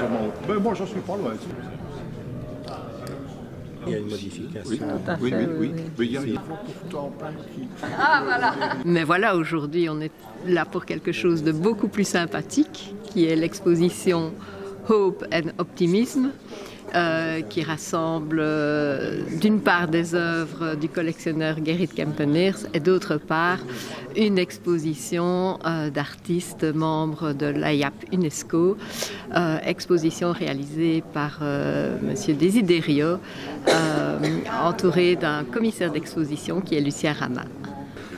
largement. Mais moi, j'en suis pas loin. Il y a une modification. Oui. Mais il y a pourtant plein qui... Ah, voilà. Mais voilà, aujourd'hui, on est là pour quelque chose de beaucoup plus sympathique, qui est l'exposition Hope and Optimism, qui rassemble d'une part des œuvres du collectionneur Gerrit Kempeneers et d'autre part une exposition d'artistes membres de l'AIAP UNESCO, exposition réalisée par Monsieur Desiderio, entouré d'un commissaire d'exposition qui est Lucien Ramin.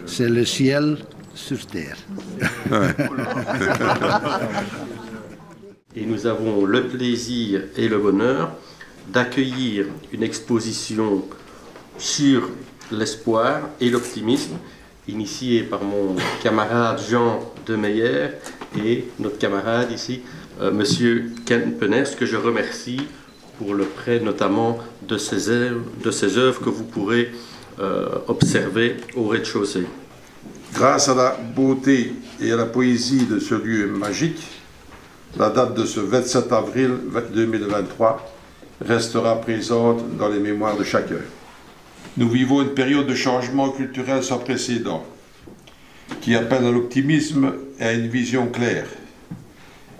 C'est le ciel sur terre. Et nous avons le plaisir et le bonheur d'accueillir une exposition sur l'espoir et l'optimisme, initiée par mon camarade Jean Demeyer et notre camarade ici, Monsieur Kempeneers, que je remercie pour le prêt notamment de ces œuvres que vous pourrez observer au rez-de-chaussée. Grâce à la beauté et à la poésie de ce lieu magique, la date de ce 27 avril 2023 restera présente dans les mémoires de chacun. Nous vivons une période de changement culturel sans précédent, qui appelle à l'optimisme et à une vision claire.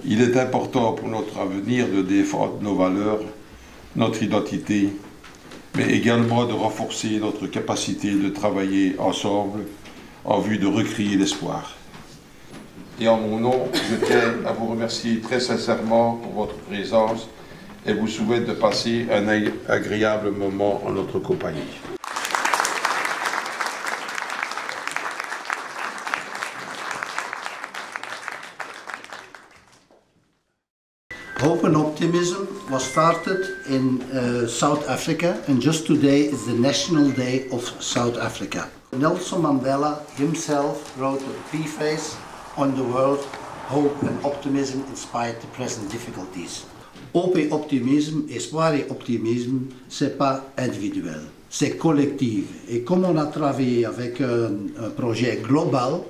Il est important pour notre avenir de défendre nos valeurs, notre identité, mais également de renforcer notre capacité de travailler ensemble en vue de recréer l'espoir. Et en mon nom, je tiens à vous remercier très sincèrement pour votre présence et vous souhaite de passer un agréable moment en notre compagnie. Hope and Optimism was started in South Africa, and just today is the National Day of South Africa. Nelson Mandela himself wrote a preface on the word hope and optimism despite the present difficulties. Hope et optimisme, espoir et optimisme, c'est pas individuel, c'est collectif. Et comme on a travaillé avec un projet global,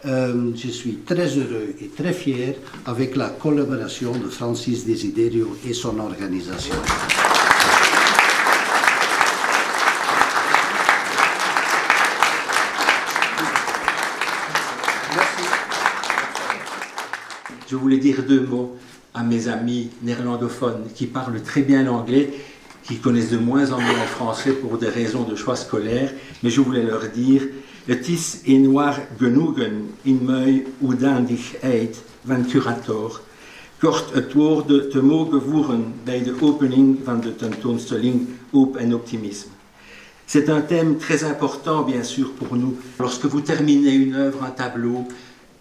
je suis très heureux et très fier avec la collaboration de Francis Desiderio et son organisation. Je voulais dire deux mots à mes amis néerlandophones qui parlent très bien l'anglais, qui connaissent de moins en moins le français pour des raisons de choix scolaires, mais je voulais leur dire « Het is een waar genoegen in mij udandigheid van curator, kort het woord te mogen voeren bij de opening van de tentoonstelling Hope en Optimisme ». C'est un thème très important, bien sûr, pour nous. Lorsque vous terminez une œuvre, un tableau,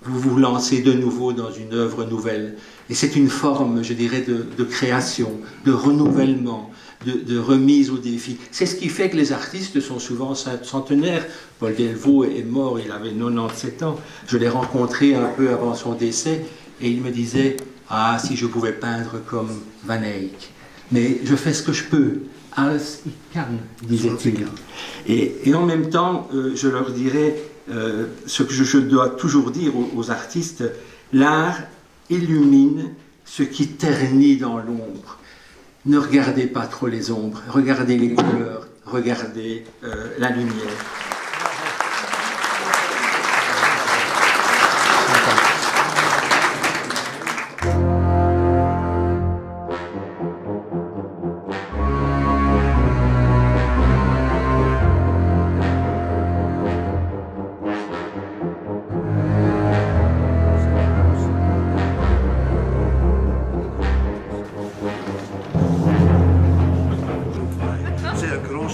vous vous lancez de nouveau dans une œuvre nouvelle. Et c'est une forme, je dirais, de création, de renouvellement, de remise au défi. C'est ce qui fait que les artistes sont souvent centenaires. Paul Delvaux est mort, il avait 97 ans. Je l'ai rencontré un peu avant son décès et il me disait « Ah, si je pouvais peindre comme Van Eyck. Mais je fais ce que je peux. Als ik kan, disait-il. » Et en même temps, je leur dirais ce que je dois toujours dire aux artistes, l'art illumine ce qui ternit dans l'ombre. Ne regardez pas trop les ombres, regardez les couleurs, regardez la lumière.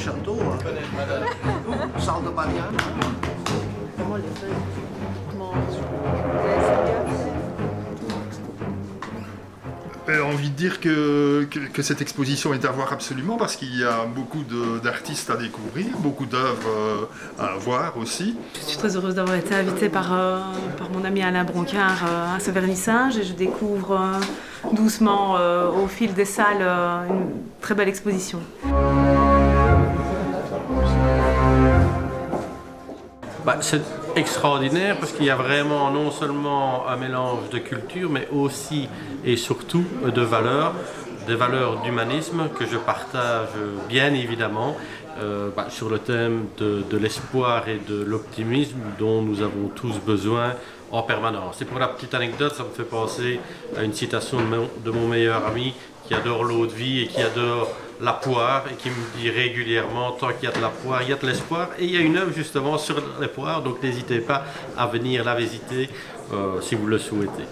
Château, salle de Marianne. Envie de dire que cette exposition est à voir absolument parce qu'il y a beaucoup d'artistes à découvrir, beaucoup d'œuvres à voir aussi. Je suis très heureuse d'avoir été invitée par mon ami Alain Broncard à ce vernissage et je découvre doucement au fil des salles une très belle exposition. extraordinaire parce qu'il y a vraiment non seulement un mélange de culture, mais aussi et surtout de valeurs, des valeurs d'humanisme que je partage bien évidemment sur le thème de l'espoir et de l'optimisme dont nous avons tous besoin en permanence. Et pour la petite anecdote, ça me fait penser à une citation de mon meilleur ami qui adore l'eau de vie et qui adore la poire et qui me dit régulièrement tant qu'il y a de la poire, il y a de l'espoir. Et il y a une œuvre justement sur les poires, donc n'hésitez pas à venir la visiter si vous le souhaitez.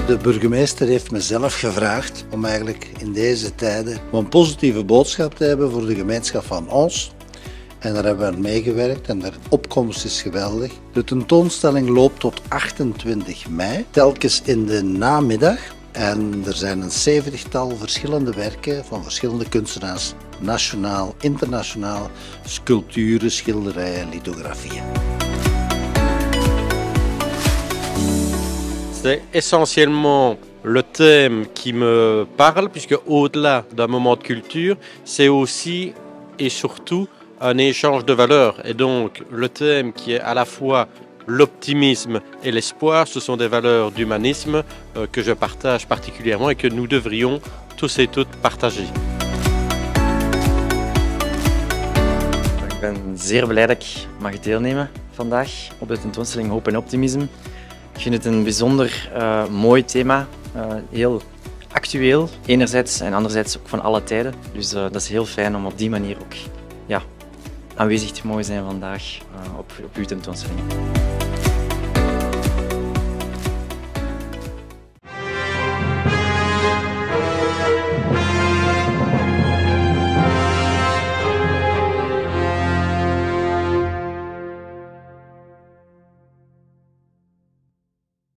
De burgemeester heeft mezelf gevraagd om eigenlijk in deze tijden een positieve boodschap te hebben voor de gemeenschap van ons. En daar hebben we aan meegewerkt en de opkomst is geweldig. De tentoonstelling loopt tot 28 mei, telkens in de namiddag. En er zijn een 70-tal verschillende werken van verschillende kunstenaars, nationaal, internationaal, sculpturen, schilderijen, lithografieën. C'est essentiellement le thème qui me parle, puisque au-delà d'un moment de culture, c'est aussi et surtout un échange de valeurs. Et donc le thème qui est à la fois l'optimisme et l'espoir, ce sont des valeurs d'humanisme que je partage particulièrement et que nous devrions tous et toutes partager. Ik ben zeer blij dat ik mag deelnemen vandaag op de tentoonstelling Hoop en Optimisme. Ik vind het een bijzonder mooi thema, heel actueel enerzijds en anderzijds ook van alle tijden. Dus dat is heel fijn om op die manier ook aanwezig te mogen zijn vandaag op uw tentoonstelling.